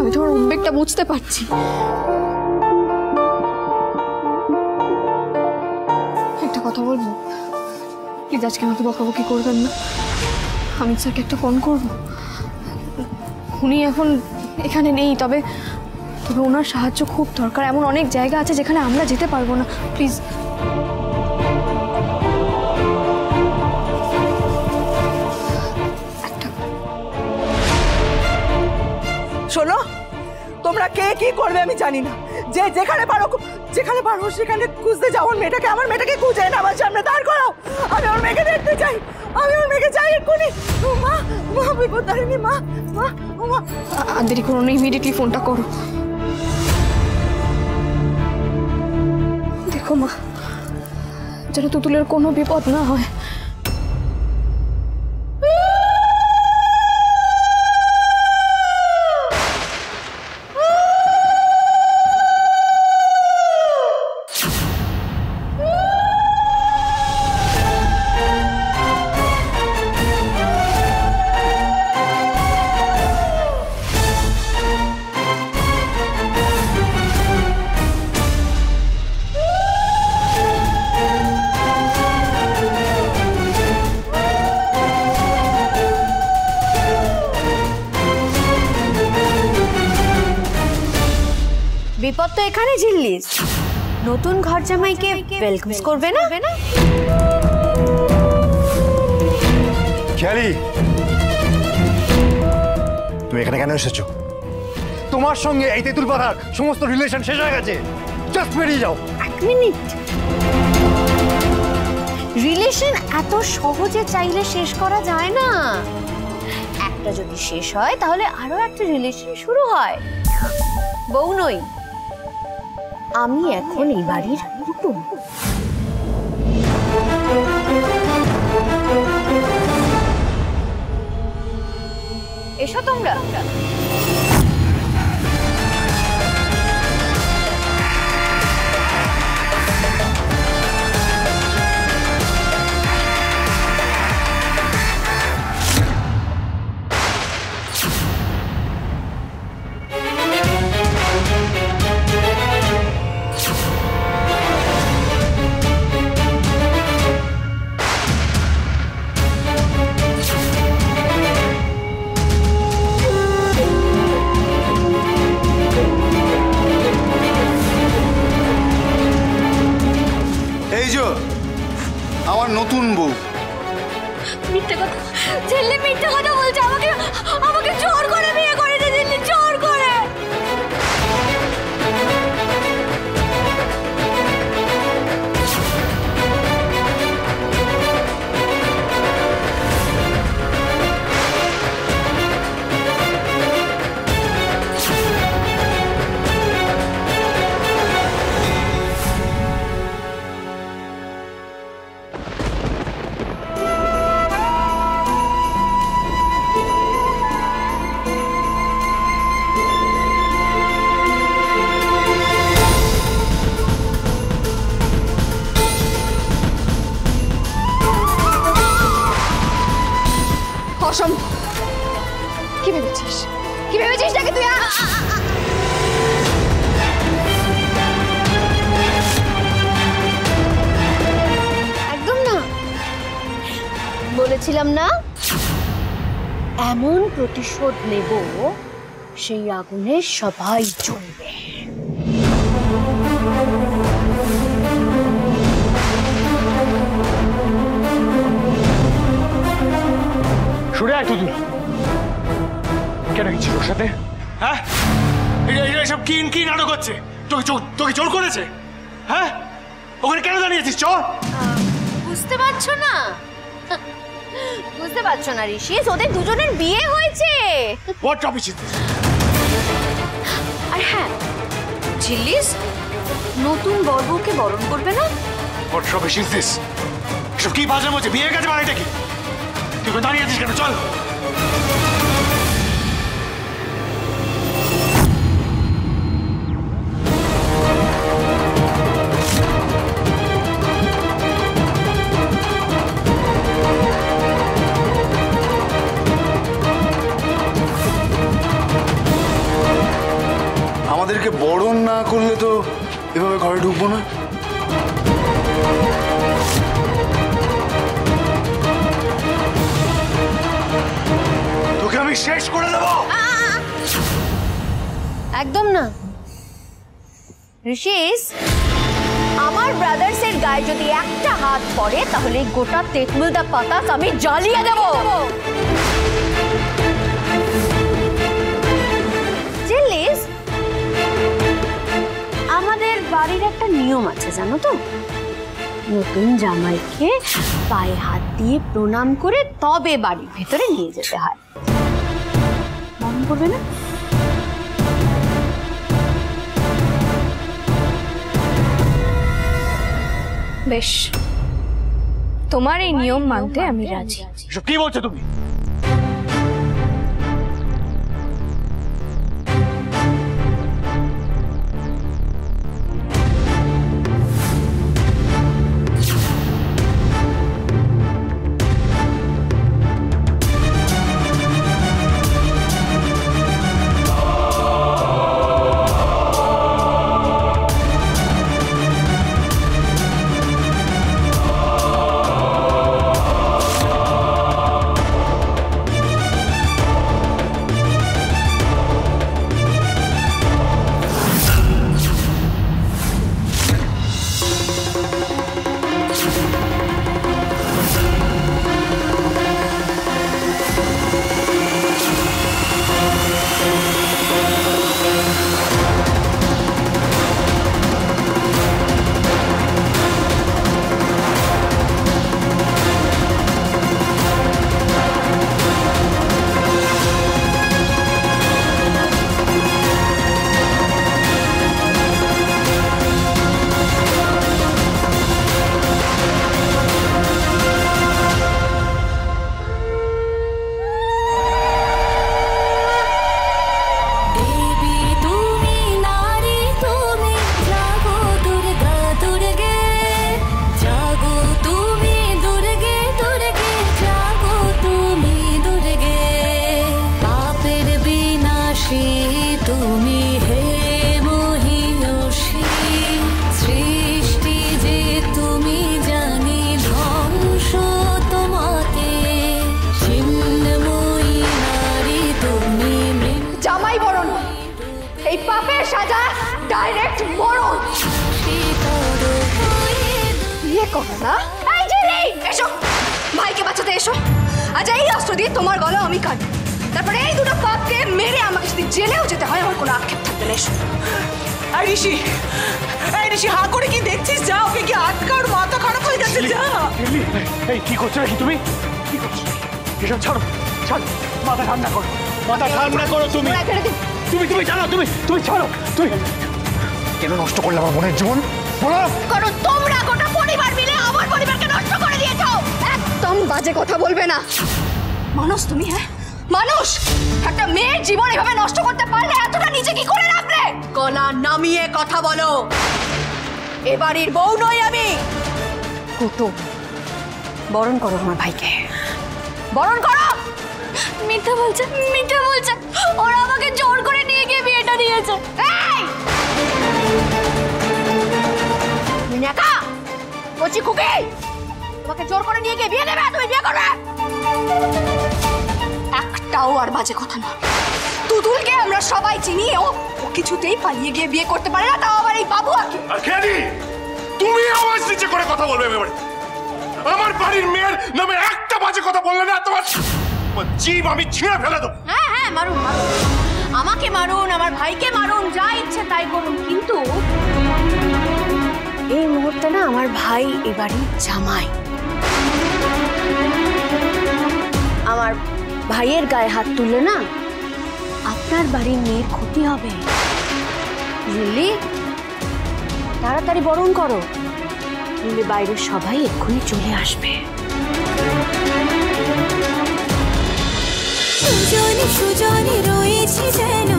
আমি তোমার উদ্বেগটা বুঝতে পারছি। একটা কথা বলবো প্লিজ, আজকে আমাকে বকাবকি করবেন না। আমি স্যারকে একটা ফোন করবো। উনি এখন এখানে নেই, তবে ওনার সাহায্য খুব দরকার। এমন অনেক জায়গা আছে যেখানে আমরা যেতে পারবো না। প্লিজ শোনো, তোমরা কে কি করবে আমি জানি না, যে যেখানে পারো সেখানে খুঁজতে যাও। আমার মেয়েটাকে খুঁজে না আমার সামনে দাঁড় করাও। আমি ওর মেয়েকে দেখতে চাই, আমি ওর মেয়েকে চাই এক্ষুনি। মা মা বিপদারিণী, মা মা মা। আর দেরি করো না, ইমিডিয়েটলি ফোনটা করো। দেখো মা, যেন তুতুলের কোনো বিপদ না হয়। বিপদ তো এখানে ঝিল্লিস, নতুন ঘর জামাইকে ওয়েলকাম করবে না? খেয়ালি, তুমি এখানে কেন এসেছো? তোমার সঙ্গে এই তেঁতুল পাড়ার সমস্ত রিলেশন শেষ হয়ে গেছে। জাস্ট বেরিয়ে যাও। এক মিনিট, রিলেশন এত সহজে চাইলে শেষ করা যায় না। একটা যদি শেষ হয় তাহলে আরো একটা রিলেশন শুরু হয়। বউ নই আমি, এখন এই বাড়ির কুটুম। এসো তোমরা। আমার নতুন বউ। মিথ্যে কথা, ছেলে মিথ্যে কথা বলছে। আমাকে জোর করে বিয়ে করে দিয়েছিলি, জোর করে। কি ভেবেছিস? কি ভেবেছিস নাকি তুই? একদম না, বলেছিলাম না এমন প্রতিশোধ নেব সেই আগুনে সবাই জ্বলবে। সরে আয় তুতুল। কেন গেছিস ওর সাথে? হ্যাঁ, এটা সব কি নাটক হচ্ছে? তোকে জোর করেছে? হ্যাঁ, ওখানে কেন দাঁড়িয়েছিস? চল। বুঝতে পারছো না? বুঝতে পারছো না ঋষি, ওদের দুজনের বিয়ে হয়েছে। What topic is this? আর হ্যাঁ, ঝিল্লিস নতুন বরবউকে বরণ করবে না? What topic is this? সব কি বাজে মজে? বিয়ে গেছে মানে এটা কি? তুই দাঁড়িয়ে আছিস কেন? চল। আমাদেরকে বরণ না করলে তো এভাবে ঘরে ঢুকবো না। তোকে আমি শেষ করে দেবো। একদম না ঋষিস, আমার ব্রাদার্সের গায়ে যদি একটা হাত পড়ে তাহলে গোটা তেঁতুলটা পাতা আমি জ্বালিয়ে দেব। জিলিস, আমাদের বাড়ির একটা নিয়ম আছে জানো তো, নতুন জামাইকে পায়ে হাত দিয়ে প্রণাম করে তবে বাড়ির ভেতরে নিয়ে যেতে হয়। মনে করবে না? বেশ, তোমার এই নিয়ম মানতে আমি রাজি। এসব কি বলছো তুমি? ডাইরেক্ট মরণ। বিয়ে করো না? এই জেরি, এসো ভাইকে বাঁচাতে এসো। আজ এই অস্ত্র দিয়ে তোমার গলা আমি কাটবো, তারপরে এই দুটো পাপকে মেরে আমাকে যদি জেলেও যেতে হয় আমার কোনো আক্ষেপ থাকবে না। এসো। এই ঋষি হা করে কি দেখছিস? যা, ওকে কি আটকার মাথা খারাপ হয়ে যাচ্ছে। যা। এই কি করছো নাকি তুমি? কি করছো? এসব ছাড়ো, ছাড়ো, মাথা ঠান্ডা করো, মাথা ঠান্ডা করো। তুমি তুমি জানো, তুমি ছাড়ো। তুমি কেন নষ্ট করলে আমার বোনের জীবন বলো? কারণ তোমরা গোটা পরিবার মিলে আমার পরিবারকে নষ্ট করে দিয়েছো। একদম বাজে কথা বলবে না। মানুষ তুমি? হ্যাঁ মানুষ? একটা মেয়ের জীবন এভাবে নষ্ট করতে পারলে এতটা নিচে কি করে রাখলে? গলা নামিয়ে কথা বলো। এবাড়ির বউ নই আমি। কুতু, বরণ করো আমার ভাইকে, বরণ করো। মিথ্যা বলছে, মিথ্যা বলছে। ওরা আমাকে জোর করে নিয়ে গিয়ে বিয়েটা দিয়েছে। এই মিনাকা, কচি কুকি, তোমাকে জোর করে নিয়ে গিয়ে বিয়ে দেবে? তুমি বিয়ে করবে? একটাও আর বাজে কথা না। তুতুলকে আমরা সবাই চিনি, ও কিছুতেই পালিয়ে গিয়ে বিয়ে করতে পারে না, তাও আবার এই বাবু। আর কেনি তুমি আওয়াজ নিচে করে কথা বলবে এবারে? আমার বাড়ির মেয়ের নামে একটা বাজে কথা বললে না, তোমার জীব আমি ছিঁড়ে ফেলে দেবো। হ্যাঁ হ্যাঁ, মারুন মারুন, আমাকে মারুন, আমার ভাইকে মারুন, যা ইচ্ছে তাই করুন, কিন্তু এই মুহূর্তে না আমার ভাই এবারই জামাই। আমার ভাইয়ের গায়ে হাত তুললে না আপনার বাড়ির মেয়ের ক্ষতি হবে। বুঝলি? তাড়াতাড়ি বরণ করো, নইলে বাইরের সবাই এক্ষুনি চলে আসবে। সুজনে সুজনে রয়েছে যেন